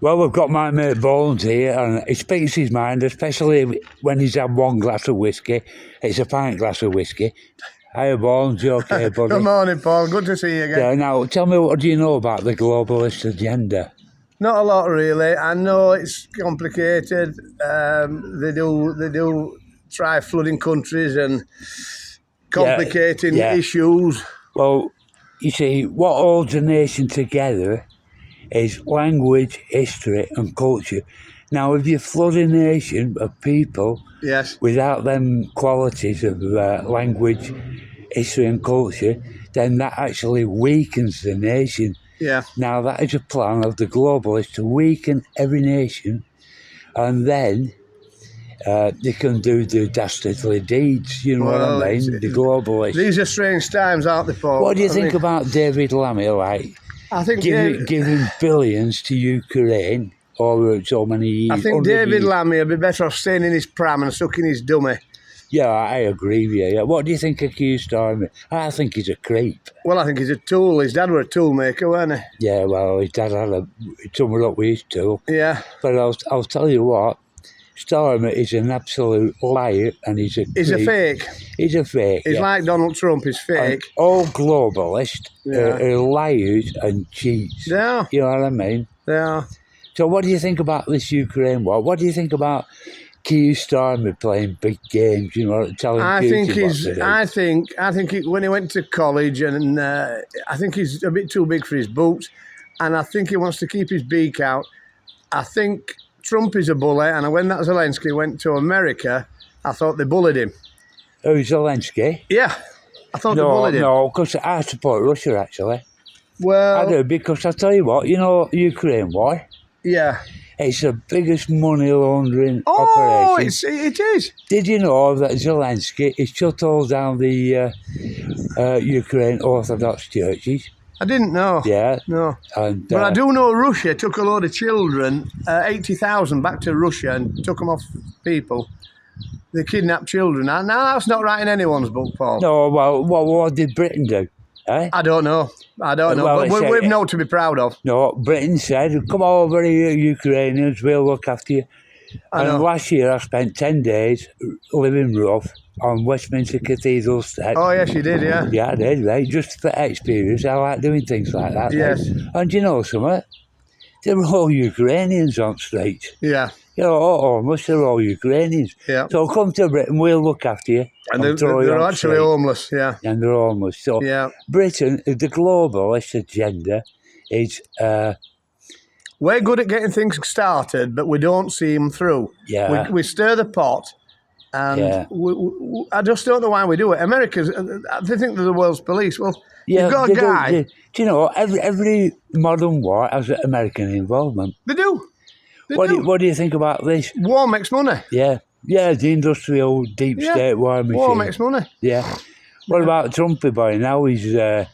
Well, we've got my mate Bones here, and he speaks his mind, especially when he's had one glass of whiskey. It's a pint glass of whiskey. Hiya, Bones, you okay, buddy? Good morning, Paul. Good to see you again. Yeah, now, tell me, what do you know about the globalist agenda? Not a lot, really. I know it's complicated. They do try flooding countries and complicating issues. Well, you see, what holds a nation together is language, history and culture. Now, if you flood a nation of people Yes. without them qualities of language, history and culture, then that actually weakens the nation. Yeah. Now, that is a plan of the globalists to weaken every nation, and then they can do the dastardly deeds, you know what I mean? The globalists. These are strange times, aren't they, Paul? What do you think about David Lammy, like, I think giving billions to Ukraine over so many years? I think David Lammy would be better off staying in his pram and sucking his dummy. Yeah, I agree with you. Yeah. What do you think of Keir Starmer? I think he's a creep. Well, I think he's a tool. His dad was a tool maker, weren't he? Yeah, well, his dad had somewhere up with his tool. Yeah. But I'll tell you what, Starmer is an absolute liar, and he's a fake. He's a fake. He's like Donald Trump, he's fake. And all globalists are liars and cheats. Yeah. You know what I mean? Yeah. So what do you think about this Ukraine war? What do you think about Keir Starmer playing big games? You know, telling Putin what to do? I think when he went to college, and I think he's a bit too big for his boots, and I think he wants to keep his beak out. I think Trump is a bully, and when that Zelensky went to America, I thought they bullied him. Oh, Zelensky? Yeah, I thought they bullied him. No, because I support Russia, actually. Well, I do, because I'll tell you what, you know, Ukraine war? Yeah. It's the biggest money laundering operation. It is. Did you know that Zelensky is shut all down the Ukraine Orthodox churches? I didn't know. Yeah. No. And, but I do know Russia took a load of children, 80,000 back to Russia, and took them off people. They kidnapped children. Now, that's not right in anyone's book, Paul. No, well, what did Britain do? Eh? I don't know. Well, but we've no to be proud of. No, Britain said, come over here, Ukrainians, we'll look after you. And last year I spent 10 days living rough on Westminster Cathedral steps. Oh, yes, you did, yeah. Yeah, I did, right? Just for experience. I like doing things like that. Yes. Right? And you know something? They were all Ukrainians on streets. Yeah. You know, almost they're all Ukrainians. Yeah. So come to Britain, we'll look after you. And they're actually homeless, yeah. And they're homeless. So Britain, the globalist agenda is... we're good at getting things started, but we don't see them through. Yeah. We stir the pot, and I just don't know why we do it. America's, they think they're the world's police. Well, you've got a guy... Do you know, every modern war has American involvement. They do. What do you think about this? War makes money. Yeah. Yeah, the industrial deep state war machine. War makes money. Yeah. What about Trumpy boy? Now he's blocked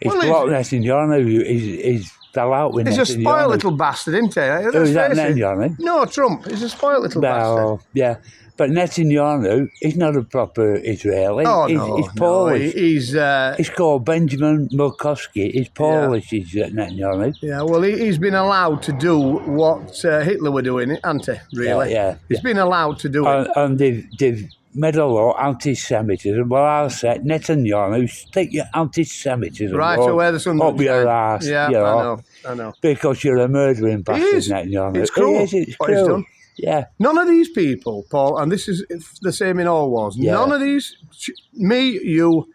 Netanyahu. He's fell out with Netanyahu. He's a spoiled little bastard, isn't he? Is that Netanyahu? No, Trump. He's a spoiled little bastard. Yeah. But Netanyahu, he's not a proper Israeli. Oh, he's Polish. No, he's called Benjamin Milkowski. He's Polish, he's Netanyahu. Yeah, well, he's been allowed to do what Hitler were doing, hasn't he, really? Yeah. He's been allowed to do it. And they've made a law anti-Semitism. Well, I'll say, Netanyahu, stick your anti-Semitism right to where the sun up your arse. Yeah, you know, I know. Because you're a murdering bastard, Netanyahu. It's cruel. It's what cruel. he's done. Yeah. None of these people, Paul, and this is the same in all wars, none of these, me, you,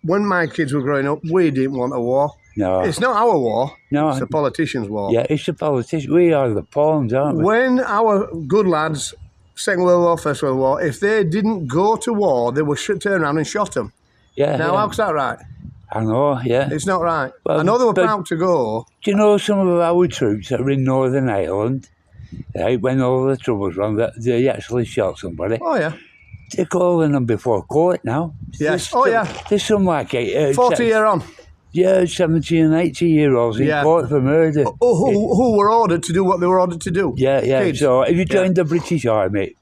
when my kids were growing up, we didn't want a war. No. It's not our war. No. It's the politicians' war. Yeah, it's the politicians. We are the pawns, aren't we? When our good lads, Second World War, First World War, if they didn't go to war, they would turn around and shot them. Yeah. Now, how's that right? I know, yeah. It's not right. Well, I know they were proud to go. Do you know some of our troops that are in Northern Ireland? Right, when all the troubles were on, they actually shot somebody. Oh, yeah. They're calling them before court now. Yes. There's some like 40 year on. Yeah, 70 and 80-year-olds in court for murder. Who were ordered to do what they were ordered to do. Yeah. Kids. So if you joined the British Army,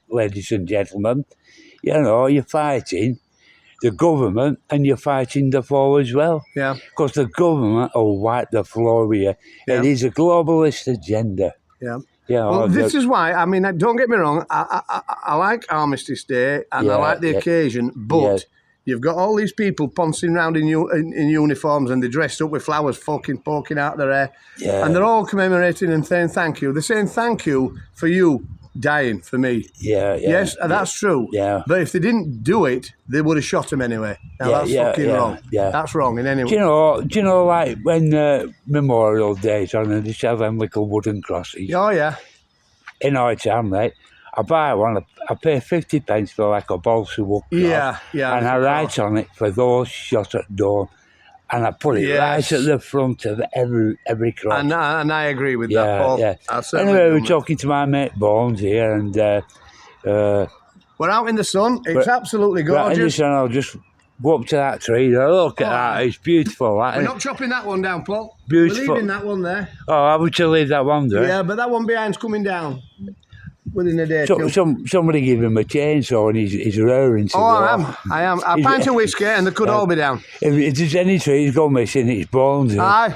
ladies and gentlemen, you know, you're fighting the government and you're fighting the foe as well. Yeah. Because the government will wipe the floor with you. Yeah. It is a globalist agenda. Yeah. You know, Well, this is why. I mean, don't get me wrong. I like Armistice Day and I like the occasion, but you've got all these people pouncing around in uniforms and they're dressed up with flowers fucking poking out their hair, and they're all commemorating and saying thank you. They're saying thank you for you dying for me. Yes, that's true. Yeah. But if they didn't do it, they would have shot him anyway. Now that's fucking wrong. Yeah. That's wrong in any way. Do you know, like when Memorial Day's on and they sell them little wooden crosses? Oh yeah. In our town, mate, I buy one. I pay 50 pence for like a balsa wood cross. Yeah. And I write on it for those shot at dawn, and I put it right at the front of every cross. And I agree with that, Paul. Yeah. Anyway, we're talking to my mate Bones here, and we're out in the sun. It's absolutely gorgeous. Right, I'll just go up to that tree. Look at that. It's beautiful. That, we're not chopping that one down, Paul. Beautiful. We're leaving that one there. Oh, I would to leave that one there. Yeah, but that one behind's coming down within a day. Somebody give him a chainsaw and he's roaring. I am. A pint of whiskey and they could all be down. If there's any trees go missing, it's Bones. Aye.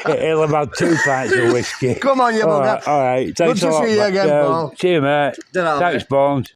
He'll have had 2 pints of whiskey. Come on, you bugger. All right. Thanks Good to see you again, Paul. See you, mate. Ta-ra, Thanks, mate. Bones.